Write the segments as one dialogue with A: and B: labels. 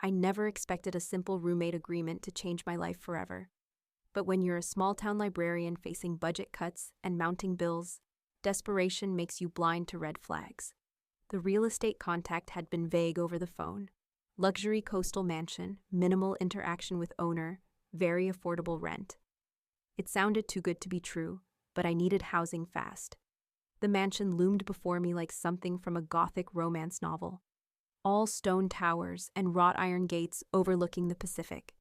A: I never expected a simple roommate agreement to change my life forever. But when you're a small-town librarian facing budget cuts and mounting bills, desperation makes you blind to red flags. The real estate contact had been vague over the phone. Luxury coastal mansion, minimal interaction with owner, very affordable rent. It sounded too good to be true, but I needed housing fast. The mansion loomed before me like something from a Gothic romance novel. All stone towers and wrought iron gates overlooking the Pacific.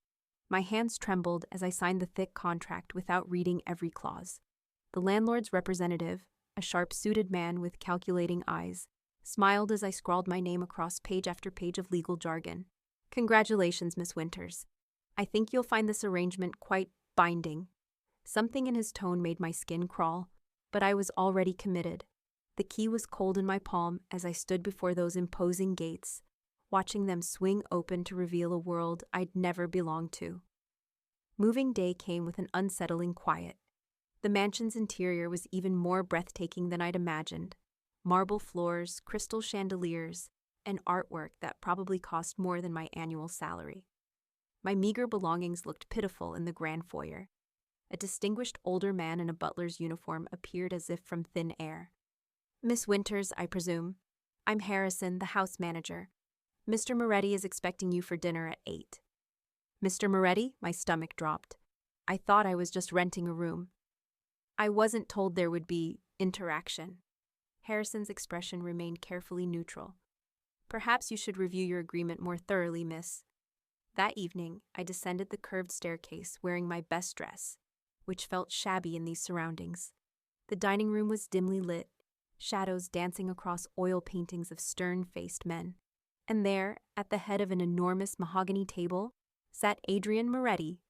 A: My hands trembled as I signed the thick contract without reading every clause. The landlord's representative, a sharp-suited man with calculating eyes, smiled as I scrawled my name across page after page of legal jargon. "Congratulations, Miss Winters. I think you'll find this arrangement quite binding." Something in his tone made my skin crawl, but I was already committed. The key was cold in my palm as I stood before those imposing gates, watching them swing open to reveal a world I'd never belonged to. Moving day came with an unsettling quiet. The mansion's interior was even more breathtaking than I'd imagined. Marble floors, crystal chandeliers, and artwork that probably cost more than my annual salary. My meager belongings looked pitiful in the grand foyer. A distinguished older man in a butler's uniform appeared as if from thin air. "Miss Winters, I presume. I'm Harrison, the house manager. Mr. Moretti is expecting you for dinner at 8. "Mr. Moretti?" My stomach dropped. I thought I was just renting a room. I wasn't told there would be interaction. Harrison's expression remained carefully neutral. "Perhaps you should review your agreement more thoroughly, miss." That evening, I descended the curved staircase wearing my best dress, which felt shabby in these surroundings. The dining room was dimly lit, shadows dancing across oil paintings of stern-faced men. And there, at the head of an enormous mahogany table, sat Adrian Moretti.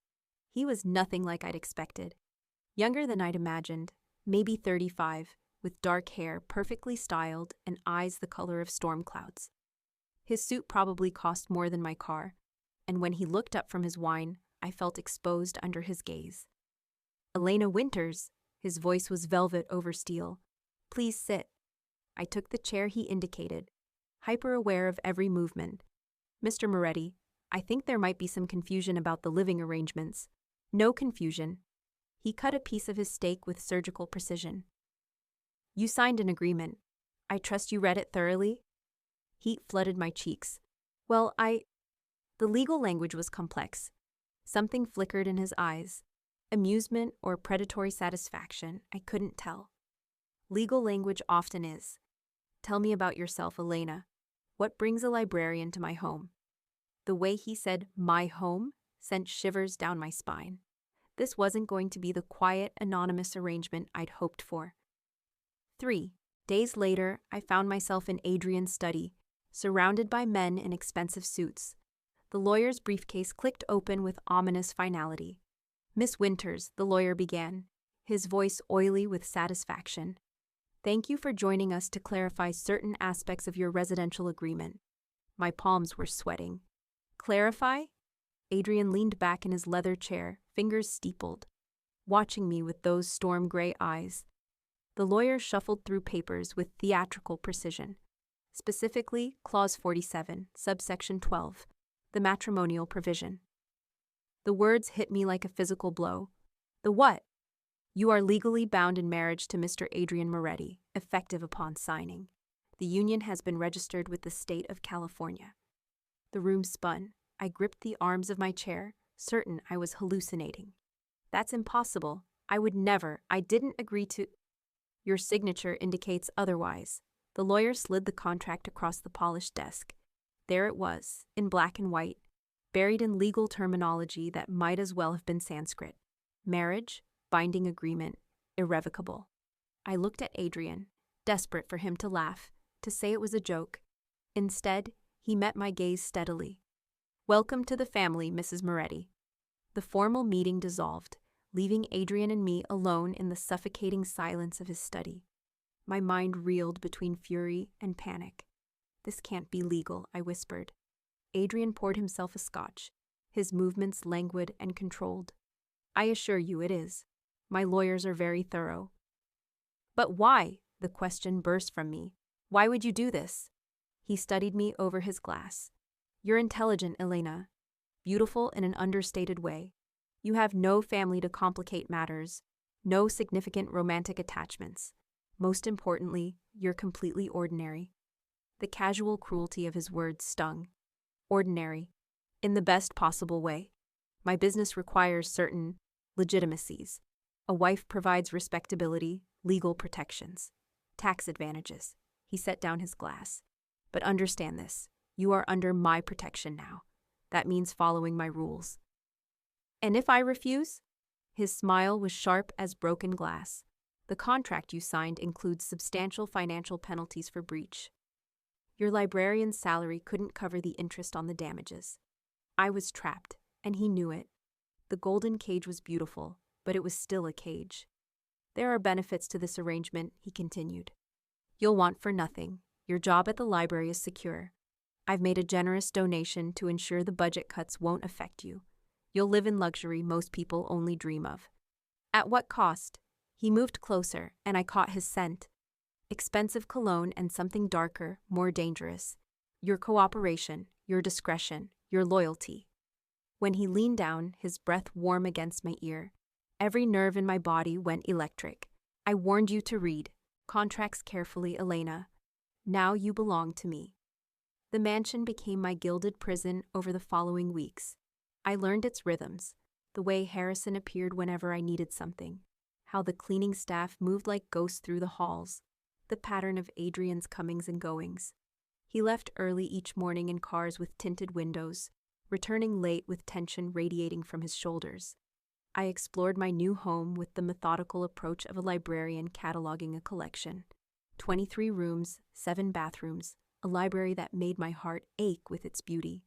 A: He was nothing like I'd expected. Younger than I'd imagined, maybe 35, with dark hair perfectly styled and eyes the color of storm clouds. His suit probably cost more than my car, and when he looked up from his wine, I felt exposed under his gaze. "Elena Winters," his voice was velvet over steel. "Please sit." I took the chair he indicated, hyper-aware of every movement. "Mr. Moretti, I think there might be some confusion about the living arrangements." "No confusion." He cut a piece of his steak with surgical precision. "You signed an agreement. I trust you read it thoroughly?" Heat flooded my cheeks. "Well, The legal language was complex. Something flickered in his eyes. Amusement or predatory satisfaction, I couldn't tell. Legal language often is. "Tell me about yourself, Elena. What brings a librarian to my home?" The way he said "my home" sent shivers down my spine. This wasn't going to be the quiet, anonymous arrangement I'd hoped for. 3 days later, I found myself in Adrian's study, surrounded by men in expensive suits. The lawyer's briefcase clicked open with ominous finality. "Miss Winters," the lawyer began, his voice oily with satisfaction. "Thank you for joining us to clarify certain aspects of your residential agreement." My palms were sweating. "Clarify?" Adrian leaned back in his leather chair, fingers steepled, watching me with those storm-gray eyes. The lawyer shuffled through papers with theatrical precision. Specifically, Clause 47, subsection 12, the matrimonial provision. The words hit me like a physical blow. "The what?" "You are legally bound in marriage to Mr. Adrian Moretti, effective upon signing. The union has been registered with the state of California." The room spun. I gripped the arms of my chair, certain I was hallucinating. "That's impossible. I would never. I didn't agree to—" "Your signature indicates otherwise." The lawyer slid the contract across the polished desk. There it was, in black and white, buried in legal terminology that might as well have been Sanskrit. Marriage, binding agreement, irrevocable. I looked at Adrian, desperate for him to laugh, to say it was a joke. Instead, he met my gaze steadily. "Welcome to the family, Mrs. Moretti." The formal meeting dissolved, leaving Adrian and me alone in the suffocating silence of his study. My mind reeled between fury and panic. "This can't be legal," I whispered. Adrian poured himself a scotch, his movements languid and controlled. "I assure you it is. My lawyers are very thorough." "But why?" the question burst from me. "Why would you do this?" He studied me over his glass. You're intelligent, Elena. Beautiful in an understated way. You have no family to complicate matters, no significant romantic attachments. Most importantly, you're completely ordinary. The casual cruelty of his words stung. Ordinary. In the best possible way. My business requires certain legitimacies. A wife provides respectability, legal protections, tax advantages. He set down his glass. But understand this. You are under my protection now. That means following my rules. And if I refuse? His smile was sharp as broken glass. The contract you signed includes substantial financial penalties for breach. Your librarian's salary couldn't cover the interest on the damages. I was trapped, and he knew it. The golden cage was beautiful, but it was still a cage. There are benefits to this arrangement, he continued. You'll want for nothing. Your job at the library is secure. I've made a generous donation to ensure the budget cuts won't affect you. You'll live in luxury most people only dream of. At what cost? He moved closer, and I caught his scent. Expensive cologne and something darker, more dangerous. Your cooperation, your discretion, your loyalty. When he leaned down, his breath warm against my ear, every nerve in my body went electric. I warned you to read. Contracts carefully, Elena. Now you belong to me. The mansion became my gilded prison over the following weeks. I learned its rhythms, the way Harrison appeared whenever I needed something, how the cleaning staff moved like ghosts through the halls, the pattern of Adrian's comings and goings. He left early each morning in cars with tinted windows, returning late with tension radiating from his shoulders. I explored my new home with the methodical approach of a librarian cataloging a collection. 23 rooms, 7 bathrooms, a library that made my heart ache with its beauty.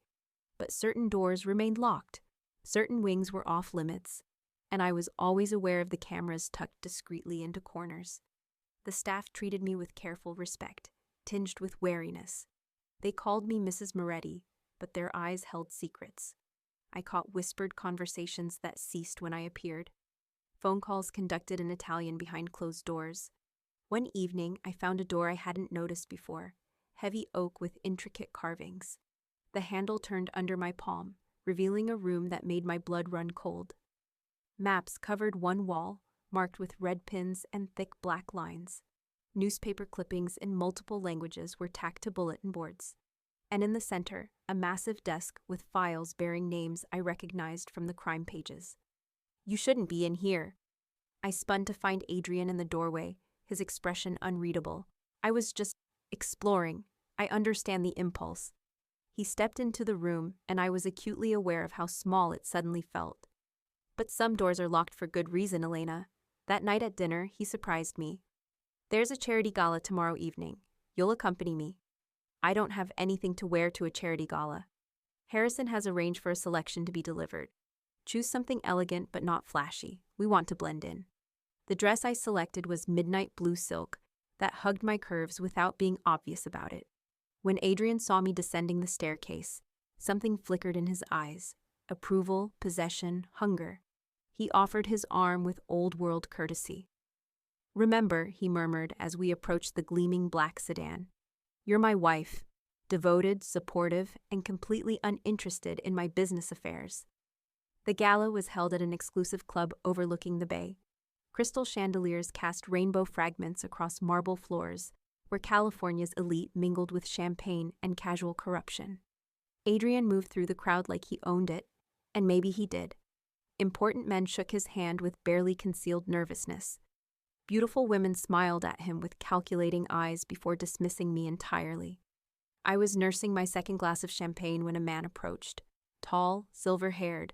A: But certain doors remained locked, certain wings were off limits, and I was always aware of the cameras tucked discreetly into corners. The staff treated me with careful respect, tinged with wariness. They called me Mrs. Moretti, but their eyes held secrets. I caught whispered conversations that ceased when I appeared. Phone calls conducted in Italian behind closed doors. One evening, I found a door I hadn't noticed before, heavy oak with intricate carvings. The handle turned under my palm, revealing a room that made my blood run cold. Maps covered one wall, marked with red pins and thick black lines. Newspaper clippings in multiple languages were tacked to bulletin boards. And in the center, a massive desk with files bearing names I recognized from the crime pages. You shouldn't be in here. I spun to find Adrian in the doorway, his expression unreadable. I was just exploring. I understand the impulse. He stepped into the room, and I was acutely aware of how small it suddenly felt. But some doors are locked for good reason, Elena. That night at dinner, he surprised me. There's a charity gala tomorrow evening. You'll accompany me. I don't have anything to wear to a charity gala. Harrison has arranged for a selection to be delivered. Choose something elegant but not flashy. We want to blend in. The dress I selected was midnight blue silk that hugged my curves without being obvious about it. When Adrian saw me descending the staircase, something flickered in his eyes. Approval, possession, hunger. He offered his arm with old-world courtesy. Remember, he murmured as we approached the gleaming black sedan. You're my wife, devoted, supportive, and completely uninterested in my business affairs. The gala was held at an exclusive club overlooking the bay. Crystal chandeliers cast rainbow fragments across marble floors, where California's elite mingled with champagne and casual corruption. Adrian moved through the crowd like he owned it, and maybe he did. Important men shook his hand with barely concealed nervousness. Beautiful women smiled at him with calculating eyes before dismissing me entirely. I was nursing my second glass of champagne when a man approached, tall, silver-haired,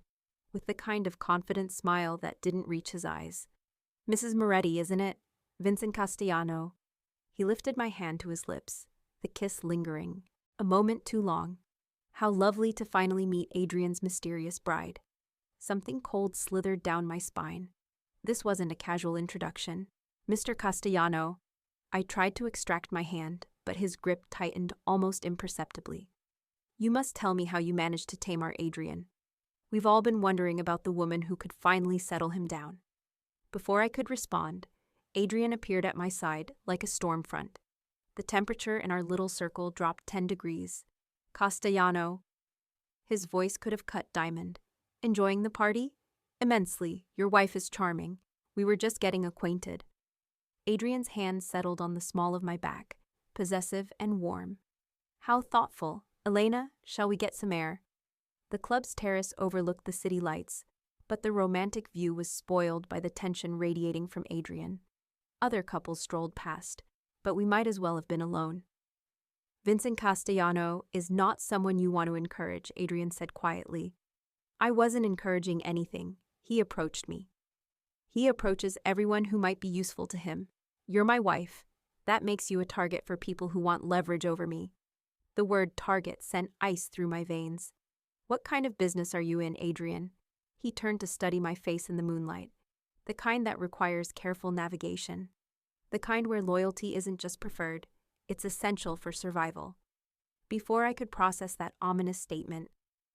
A: with the kind of confident smile that didn't reach his eyes. Mrs. Moretti, isn't it? Vincent Castellano. He lifted my hand to his lips, the kiss lingering, a moment too long. How lovely to finally meet Adrian's mysterious bride. Something cold slithered down my spine. This wasn't a casual introduction. Mr. Castellano. I tried to extract my hand, but his grip tightened almost imperceptibly. You must tell me how you managed to tame our Adrian. We've all been wondering about the woman who could finally settle him down. Before I could respond, Adrian appeared at my side like a storm front. The temperature in our little circle dropped 10 degrees. Castellano, His voice could have cut diamond. Enjoying the party? Immensely. Your wife is charming. We were just getting acquainted. Adrian's hand settled on the small of my back, possessive and warm. How thoughtful. Elena, shall we get some air? The club's terrace overlooked the city lights, but the romantic view was spoiled by the tension radiating from Adrian. Other couples strolled past, but we might as well have been alone. Vincent Castellano is not someone you want to encourage, Adrian said quietly. I wasn't encouraging anything. He approached me. He approaches everyone who might be useful to him. You're my wife. That makes you a target for people who want leverage over me. The word target sent ice through my veins. What kind of business are you in, Adrian? He turned to study my face in the moonlight. The kind that requires careful navigation. The kind where loyalty isn't just preferred, it's essential for survival. Before I could process that ominous statement,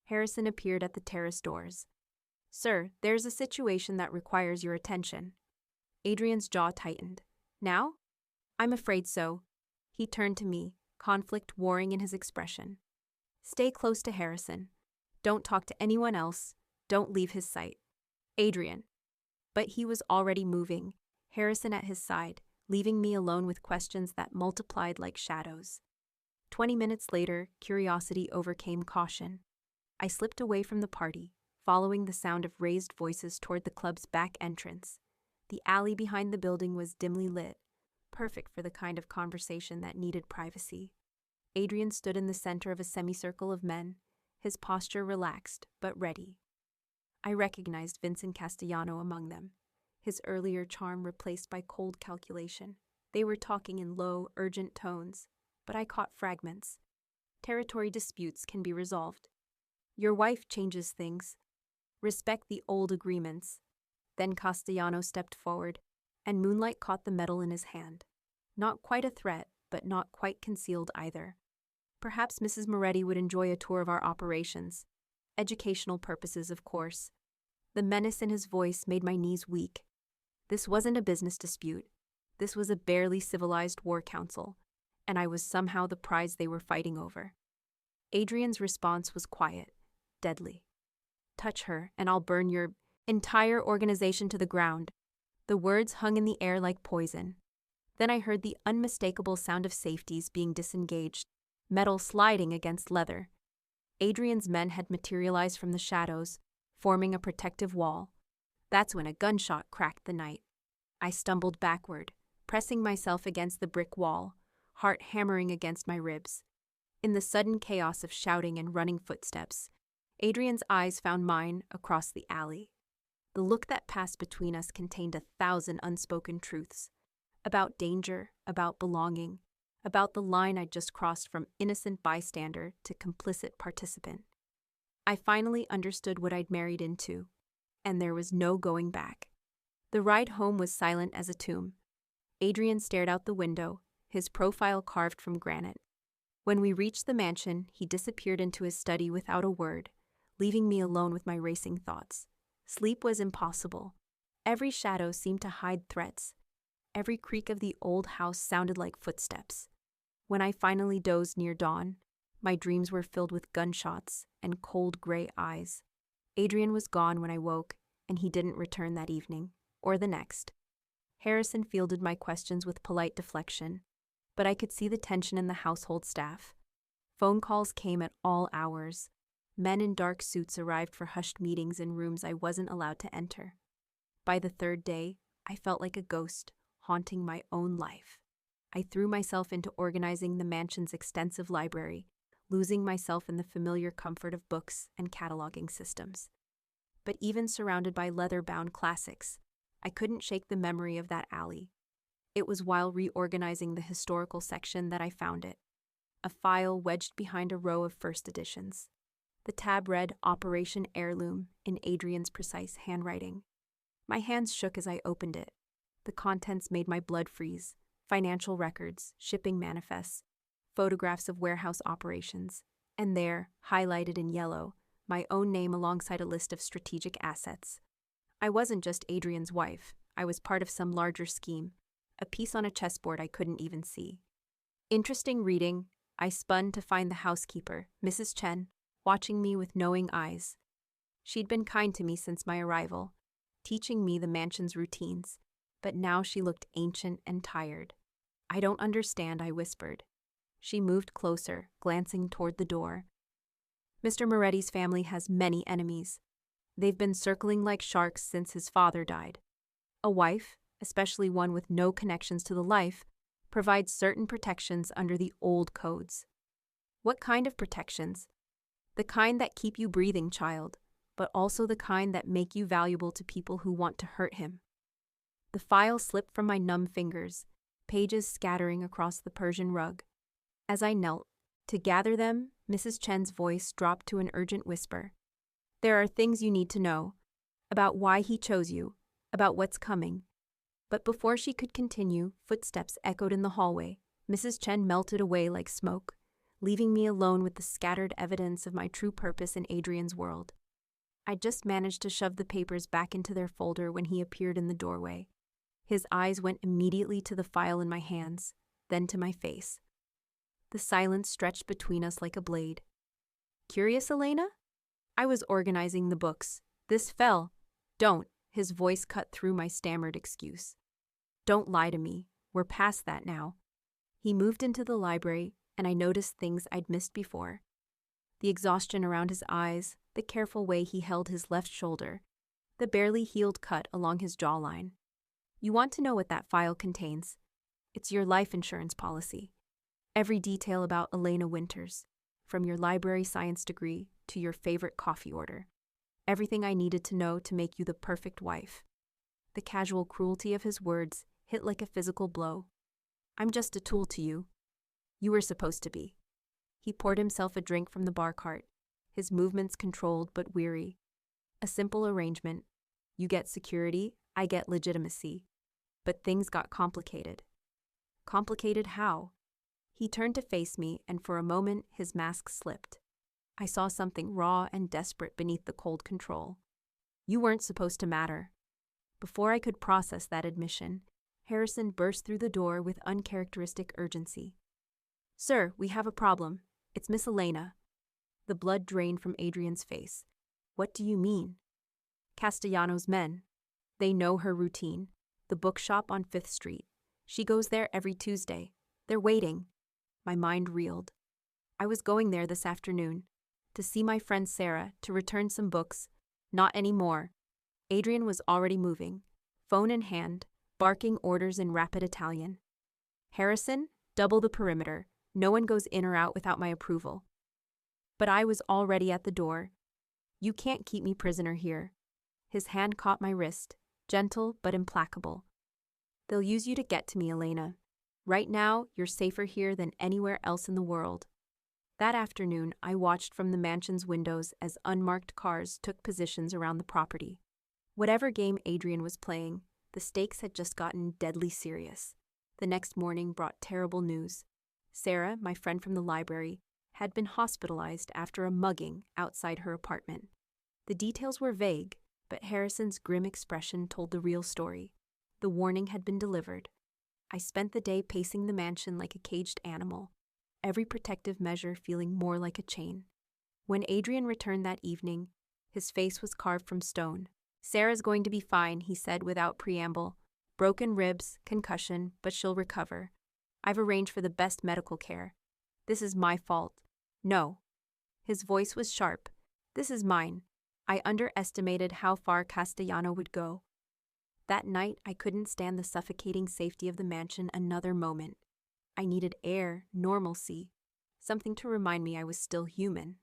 A: Harrison appeared at the terrace doors. Sir, there's a situation that requires your attention. Adrian's jaw tightened. Now? I'm afraid so. He turned to me, conflict warring in his expression. Stay close to Harrison. Don't talk to anyone else. Don't leave his sight. Adrian. But he was already moving, Harrison at his side, leaving me alone with questions that multiplied like shadows. 20 minutes later, curiosity overcame caution. I slipped away from the party, following the sound of raised voices toward the club's back entrance. The alley behind the building was dimly lit, perfect for the kind of conversation that needed privacy. Adrian stood in the center of a semicircle of men, his posture relaxed but ready. I recognized Vincent Castellano among them, his earlier charm replaced by cold calculation. They were talking in low, urgent tones, but I caught fragments. Territory disputes can be resolved. Your wife changes things. Respect the old agreements. Then Castellano stepped forward, and moonlight caught the metal in his hand. Not quite a threat, but not quite concealed either. Perhaps Mrs. Moretti would enjoy a tour of our operations. Educational purposes, of course. The menace in his voice made my knees weak. This wasn't a business dispute. This was a barely civilized war council, and I was somehow the prize they were fighting over. Adrian's response was quiet, deadly. Touch her, and I'll burn your entire organization to the ground. The words hung in the air like poison. Then I heard the unmistakable sound of safeties being disengaged, metal sliding against leather. Adrian's men had materialized from the shadows, forming a protective wall. That's when a gunshot cracked the night. I stumbled backward, pressing myself against the brick wall, heart hammering against my ribs. In the sudden chaos of shouting and running footsteps, Adrian's eyes found mine across the alley. The look that passed between us contained 1,000 unspoken truths. About danger, about belonging, about the line I'd just crossed from innocent bystander to complicit participant. I finally understood what I'd married into, and there was no going back. The ride home was silent as a tomb. Adrian stared out the window, his profile carved from granite. When we reached the mansion, he disappeared into his study without a word, leaving me alone with my racing thoughts. Sleep was impossible. Every shadow seemed to hide threats. Every creak of the old house sounded like footsteps. When I finally dozed near dawn, my dreams were filled with gunshots and cold gray eyes. Adrian was gone when I woke, and he didn't return that evening, or the next. Harrison fielded my questions with polite deflection, but I could see the tension in the household staff. Phone calls came at all hours. Men in dark suits arrived for hushed meetings in rooms I wasn't allowed to enter. By the third day, I felt like a ghost, haunting my own life. I threw myself into organizing the mansion's extensive library, losing myself in the familiar comfort of books and cataloging systems. But even surrounded by leather-bound classics, I couldn't shake the memory of that alley. It was while reorganizing the historical section that I found it, a file wedged behind a row of first editions. The tab read Operation Heirloom in Adrian's precise handwriting. My hands shook as I opened it. The contents made my blood freeze. Financial records, shipping manifests, photographs of warehouse operations, and there, highlighted in yellow, my own name alongside a list of strategic assets. I wasn't just Adrian's wife. I was part of some larger scheme, a piece on a chessboard I couldn't even see. Interesting reading. I spun to find the housekeeper, Mrs. Chen, watching me with knowing eyes. She'd been kind to me since my arrival, teaching me the mansion's routines, but now she looked ancient and tired. "I don't understand," I whispered. She moved closer, glancing toward the door. "Mr. Moretti's family has many enemies. They've been circling like sharks since his father died. A wife, especially one with no connections to the life, provides certain protections under the old codes." "What kind of protections?" "The kind that keep you breathing, child, but also the kind that make you valuable to people who want to hurt him." The file slipped from my numb fingers, pages scattering across the Persian rug. As I knelt to gather them, Mrs. Chen's voice dropped to an urgent whisper. "There are things you need to know, about why he chose you, about what's coming." But before she could continue, footsteps echoed in the hallway. Mrs. Chen melted away like smoke, leaving me alone with the scattered evidence of my true purpose in Adrian's world. I just managed to shove the papers back into their folder when he appeared in the doorway. His eyes went immediately to the file in my hands, then to my face. The silence stretched between us like a blade. "Curious, Elena?" "I was organizing the books. This fell." "Don't." His voice cut through my stammered excuse. "Don't lie to me. We're past that now." He moved into the library, and I noticed things I'd missed before. The exhaustion around his eyes, the careful way he held his left shoulder, the barely healed cut along his jawline. "You want to know what that file contains? It's your life insurance policy. Every detail about Elena Winters, from your library science degree to your favorite coffee order. Everything I needed to know to make you the perfect wife." The casual cruelty of his words hit like a physical blow. "I'm just a tool to you. You were supposed to be." He poured himself a drink from the bar cart, his movements controlled but weary. "A simple arrangement. You get security, I get legitimacy." But things got complicated. "Complicated how?" He turned to face me, and for a moment his mask slipped. I saw something raw and desperate beneath the cold control. "You weren't supposed to matter." Before I could process that admission, Harrison burst through the door with uncharacteristic urgency. "Sir, we have a problem. It's Miss Elena." The blood drained from Adrian's face. "What do you mean?" "Castellano's men. They know her routine. The bookshop on 5th Street. She goes there every Tuesday. They're waiting." My mind reeled. I was going there this afternoon, to see my friend Sarah, to return some books. Not anymore. Adrian was already moving, phone in hand, barking orders in rapid Italian. "Harrison, double the perimeter. No one goes in or out without my approval." But I was already at the door. "You can't keep me prisoner here." His hand caught my wrist, gentle but implacable. "They'll use you to get to me, Elena. Right now, you're safer here than anywhere else in the world." That afternoon, I watched from the mansion's windows as unmarked cars took positions around the property. Whatever game Adrian was playing, the stakes had just gotten deadly serious. The next morning brought terrible news. Sarah, my friend from the library, had been hospitalized after a mugging outside her apartment. The details were vague, but Harrison's grim expression told the real story. The warning had been delivered. I spent the day pacing the mansion like a caged animal, every protective measure feeling more like a chain. When Adrian returned that evening, his face was carved from stone. "Sarah's going to be fine," he said without preamble. "Broken ribs, concussion, but she'll recover. I've arranged for the best medical care. This is my fault." "No." His voice was sharp. "This is mine. I underestimated how far Castellano would go." That night, I couldn't stand the suffocating safety of the mansion another moment. I needed air, normalcy, something to remind me I was still human.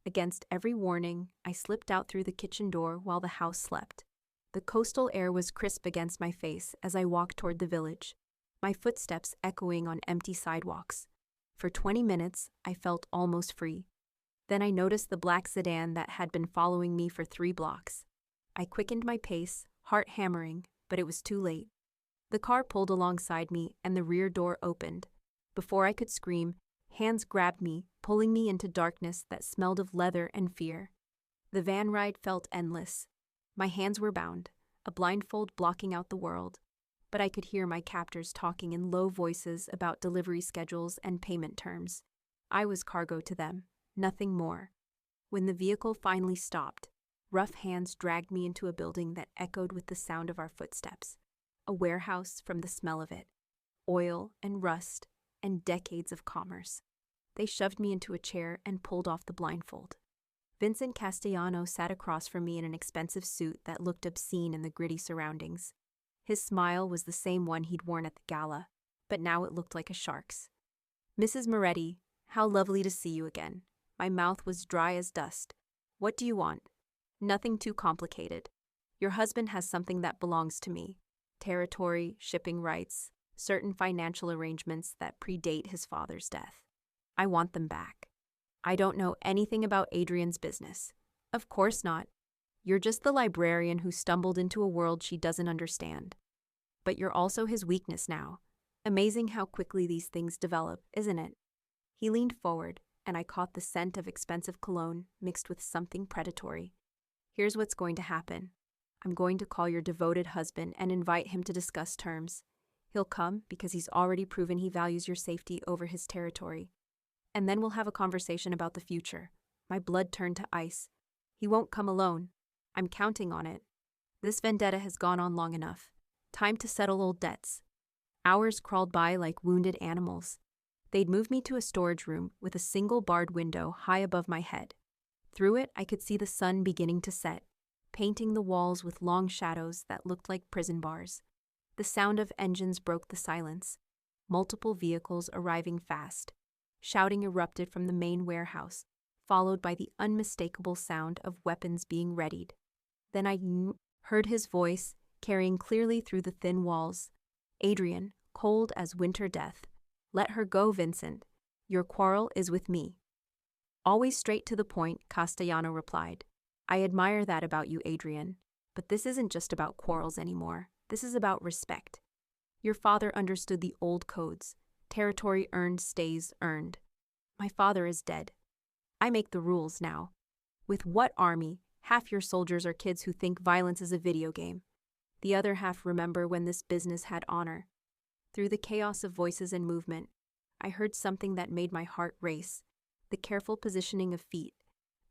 A: Against every warning, I slipped out through the kitchen door while the house slept. The coastal air was crisp against my face as I walked toward the village, my footsteps echoing on empty sidewalks. For 20 minutes, I felt almost free. Then I noticed the black sedan that had been following me for 3 blocks. I quickened my pace, heart hammering, but it was too late. The car pulled alongside me and the rear door opened. Before I could scream, hands grabbed me, pulling me into darkness that smelled of leather and fear. The van ride felt endless. My hands were bound, a blindfold blocking out the world, but I could hear my captors talking in low voices about delivery schedules and payment terms. I was cargo to them, nothing more. When the vehicle finally stopped, rough hands dragged me into a building that echoed with the sound of our footsteps. A warehouse from the smell of it. Oil and rust and decades of commerce. They shoved me into a chair and pulled off the blindfold. Vincent Castellano sat across from me in an expensive suit that looked obscene in the gritty surroundings. His smile was the same one he'd worn at the gala, but now it looked like a shark's. "Mrs. Moretti, how lovely to see you again." My mouth was dry as dust. "What do you want?" "Nothing too complicated. Your husband has something that belongs to me. Territory, shipping rights, certain financial arrangements that predate his father's death. I want them back." "I don't know anything about Adrian's business." "Of course not. You're just the librarian who stumbled into a world she doesn't understand. But you're also his weakness now. Amazing how quickly these things develop, isn't it?" He leaned forward, and I caught the scent of expensive cologne mixed with something predatory. "Here's what's going to happen. I'm going to call your devoted husband and invite him to discuss terms. He'll come because he's already proven he values your safety over his territory. And then we'll have a conversation about the future." My blood turned to ice. "He won't come alone. I'm counting on it. This vendetta has gone on long enough. Time to settle old debts." Hours crawled by like wounded animals. They'd moved me to a storage room with a single barred window high above my head. Through it, I could see the sun beginning to set, painting the walls with long shadows that looked like prison bars. The sound of engines broke the silence. Multiple vehicles arriving fast. Shouting erupted from the main warehouse, followed by the unmistakable sound of weapons being readied. Then I heard his voice, carrying clearly through the thin walls. "Adrian, cold as winter death. Let her go, Vincent. Your quarrel is with me." "Always straight to the point," Castellano replied. "I admire that about you, Adrian. But this isn't just about quarrels anymore. This is about respect. Your father understood the old codes. Territory earned stays earned. My father is dead. I make the rules now. With what army? Half your soldiers are kids who think violence is a video game. The other half remember when this business had honor." Through the chaos of voices and movement, I heard something that made my heart race. The careful positioning of feet,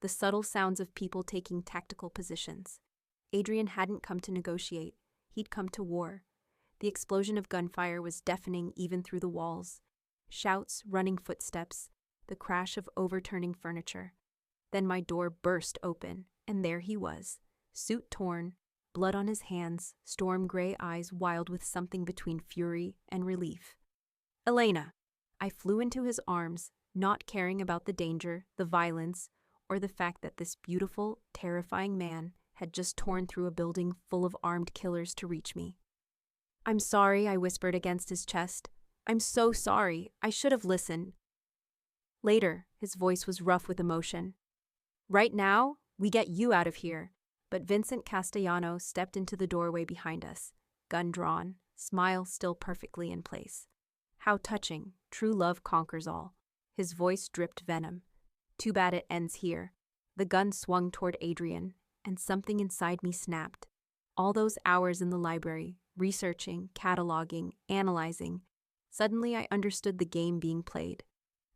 A: the subtle sounds of people taking tactical positions. Adrian hadn't come to negotiate. He'd come to war. The explosion of gunfire was deafening even through the walls. Shouts, running footsteps, the crash of overturning furniture. Then my door burst open, and there he was, suit torn, blood on his hands, storm-gray eyes wild with something between fury and relief. "Elena!" I flew into his arms, not caring about the danger, the violence, or the fact that this beautiful, terrifying man had just torn through a building full of armed killers to reach me. "I'm sorry," I whispered against his chest. "I'm so sorry. I should have listened." Later, his voice was rough with emotion. "Right now, we get you out of here." But Vincent Castellano stepped into the doorway behind us, gun drawn, smile still perfectly in place. How touching, true love conquers all. His voice dripped venom. "Too bad it ends here." The gun swung toward Adrian, and something inside me snapped. All those hours in the library, researching, cataloging, analyzing, suddenly I understood the game being played.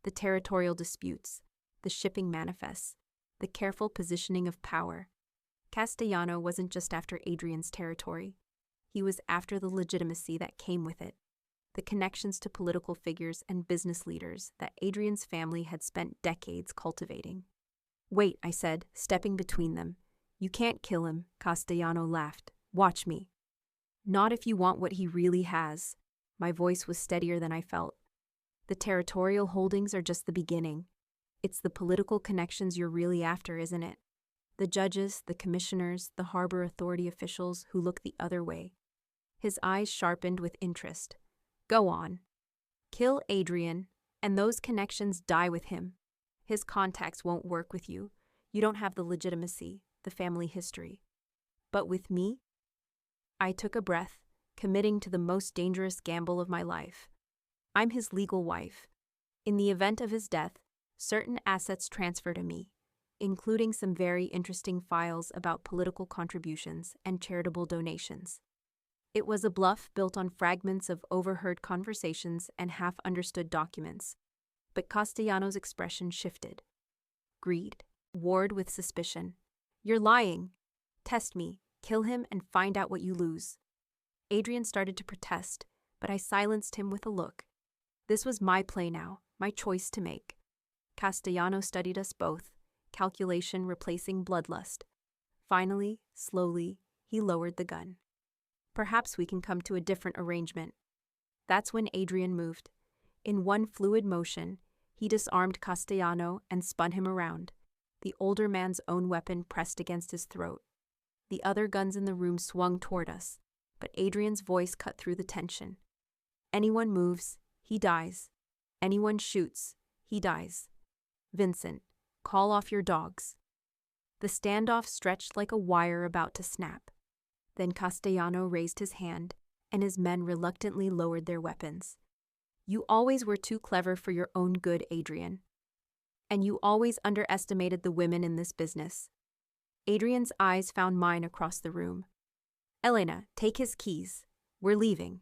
A: The territorial disputes, the shipping manifests, the careful positioning of power. Castellano wasn't just after Adrian's territory. He was after the legitimacy that came with it, the connections to political figures and business leaders that Adrian's family had spent decades cultivating. "Wait," I said, stepping between them. "You can't kill him," Castellano laughed. "Watch me." "Not if you want what he really has." My voice was steadier than I felt. "The territorial holdings are just the beginning. It's the political connections you're really after, isn't it? The judges, the commissioners, the harbor authority officials who look the other way." His eyes sharpened with interest. "Go on. Kill Adrian, and those connections die with him. His contacts won't work with you. You don't have the legitimacy, the family history. But with me?" I took a breath, committing to the most dangerous gamble of my life. "I'm his legal wife. In the event of his death, certain assets transfer to me, including some very interesting files about political contributions and charitable donations." It was a bluff built on fragments of overheard conversations and half-understood documents, but Castellano's expression shifted. Greed, Ward with suspicion. You're lying. Test me, kill him, and find out what you lose. Adrian started to protest, but I silenced him with a look. This was my play now, my choice to make. Castellano studied us both, calculation replacing bloodlust. Finally, slowly, he lowered the gun. Perhaps we can come to a different arrangement. That's when Adrian moved. In one fluid motion, he disarmed Castellano and spun him around, the older man's own weapon pressed against his throat. The other guns in the room swung toward us, but Adrian's voice cut through the tension. Anyone moves, he dies. Anyone shoots, he dies. Vincent, call off your dogs. The standoff stretched like a wire about to snap. Then Castellano raised his hand, and his men reluctantly lowered their weapons. You always were too clever for your own good, Adrian. And you always underestimated the women in this business. Adrian's eyes found mine across the room. Elena, take his keys. We're leaving.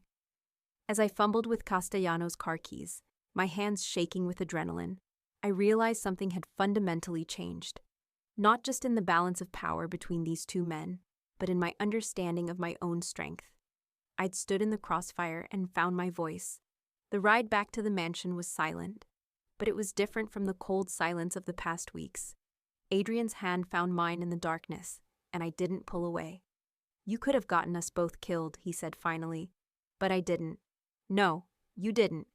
A: As I fumbled with Castellano's car keys, my hands shaking with adrenaline, I realized something had fundamentally changed. Not just in the balance of power between these two men, but in my understanding of my own strength. I'd stood in the crossfire and found my voice. The ride back to the mansion was silent, but it was different from the cold silence of the past weeks. Adrian's hand found mine in the darkness, and I didn't pull away. You could have gotten us both killed, he said finally, but I didn't. No, you didn't.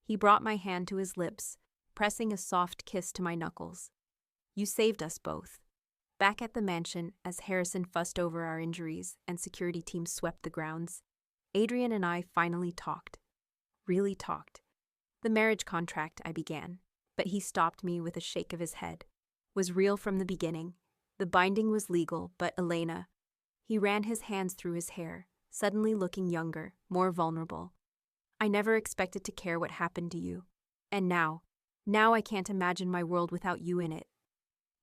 A: He brought my hand to his lips, pressing a soft kiss to my knuckles. You saved us both. Back at the mansion, as Harrison fussed over our injuries and security teams swept the grounds, Adrian and I finally talked. Really talked. The marriage contract, I began, but he stopped me with a shake of his head. Was real from the beginning. The binding was legal, but Elena... He ran his hands through his hair, suddenly looking younger, more vulnerable. I never expected to care what happened to you. And now I can't imagine my world without you in it.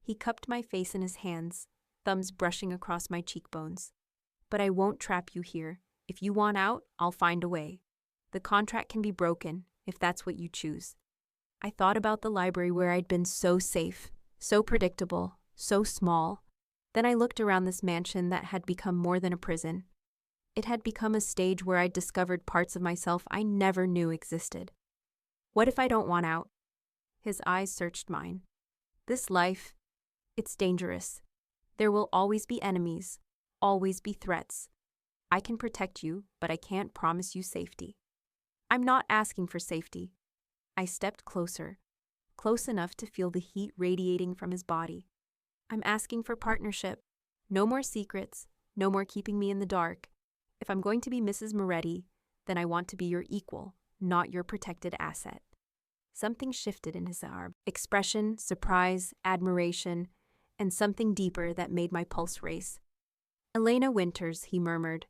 A: He cupped my face in his hands, thumbs brushing across my cheekbones. But I won't trap you here. If you want out, I'll find a way. The contract can be broken, if that's what you choose. I thought about the library where I'd been so safe, so predictable, so small. Then I looked around this mansion that had become more than a prison. It had become a stage where I'd discovered parts of myself I never knew existed. What if I don't want out? His eyes searched mine. This life, it's dangerous. There will always be enemies, always be threats. I can protect you, but I can't promise you safety. I'm not asking for safety. I stepped closer, close enough to feel the heat radiating from his body. I'm asking for partnership. No more secrets, no more keeping me in the dark. If I'm going to be Mrs. Moretti, then I want to be your equal, not your protected asset. Something shifted in his expression, surprise, admiration, and something deeper that made my pulse race. Elena Winters, he murmured.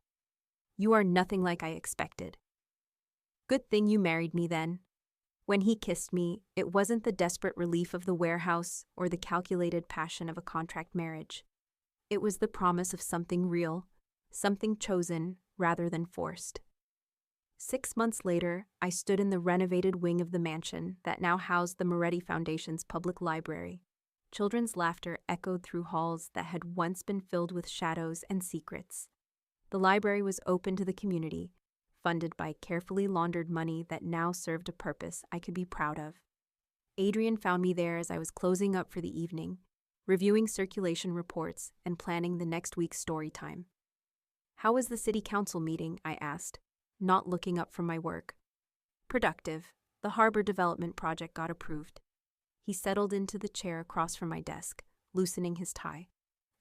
A: You are nothing like I expected. Good thing you married me then. When he kissed me, it wasn't the desperate relief of the warehouse or the calculated passion of a contract marriage. It was the promise of something real, something chosen rather than forced. 6 months later, I stood in the renovated wing of the mansion that now housed the Moretti Foundation's public library. Children's laughter echoed through halls that had once been filled with shadows and secrets. The library was open to the community, funded by carefully laundered money that now served a purpose I could be proud of. Adrian found me there as I was closing up for the evening, reviewing circulation reports and planning the next week's story time. How was the city council meeting? I asked, not looking up from my work. Productive. The harbor development project got approved. He settled into the chair across from my desk, loosening his tie.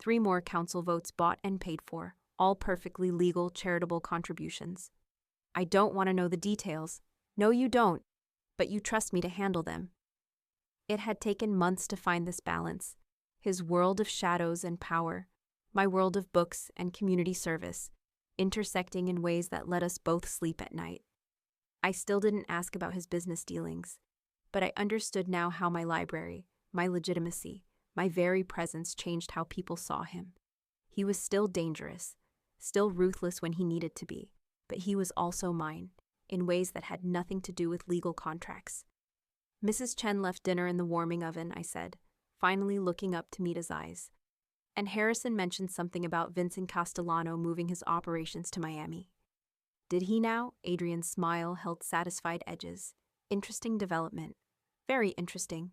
A: 3 more council votes bought and paid for, all perfectly legal charitable contributions. I don't want to know the details. No, you don't, but you trust me to handle them. It had taken months to find this balance, his world of shadows and power, my world of books and community service, intersecting in ways that let us both sleep at night. I still didn't ask about his business dealings, but I understood now how my library, my legitimacy, my very presence changed how people saw him. He was still dangerous, still ruthless when he needed to be, but he was also mine, in ways that had nothing to do with legal contracts. Mrs. Chen left dinner in the warming oven, I said, finally looking up to meet his eyes. And Harrison mentioned something about Vincent Castellano moving his operations to Miami. Did he now? Adrian's smile held satisfied edges. Interesting development. Very interesting.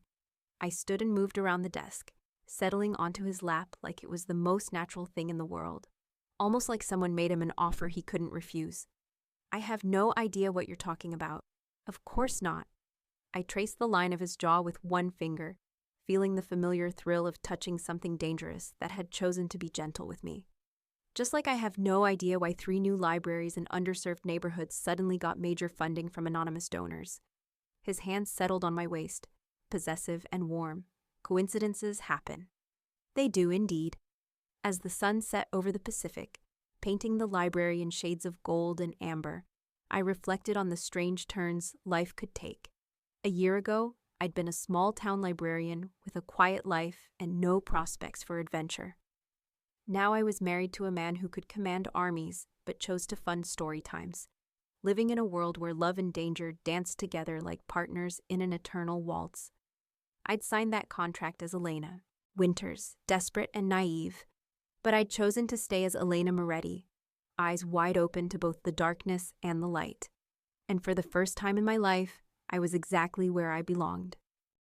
A: I stood and moved around the desk, settling onto his lap like it was the most natural thing in the world, almost like someone made him an offer he couldn't refuse. I have no idea what you're talking about. Of course not. I traced the line of his jaw with one finger, feeling the familiar thrill of touching something dangerous that had chosen to be gentle with me. Just like I have no idea why 3 new libraries in underserved neighborhoods suddenly got major funding from anonymous donors. His hands settled on my waist, possessive and warm. Coincidences happen. They do indeed. As the sun set over the Pacific, painting the library in shades of gold and amber, I reflected on the strange turns life could take. A year ago, I'd been a small-town librarian with a quiet life and no prospects for adventure. Now I was married to a man who could command armies but chose to fund story times, living in a world where love and danger danced together like partners in an eternal waltz. I'd signed that contract as Elena Winters, desperate and naive, but I'd chosen to stay as Elena Moretti, eyes wide open to both the darkness and the light. And for the first time in my life, I was exactly where I belonged.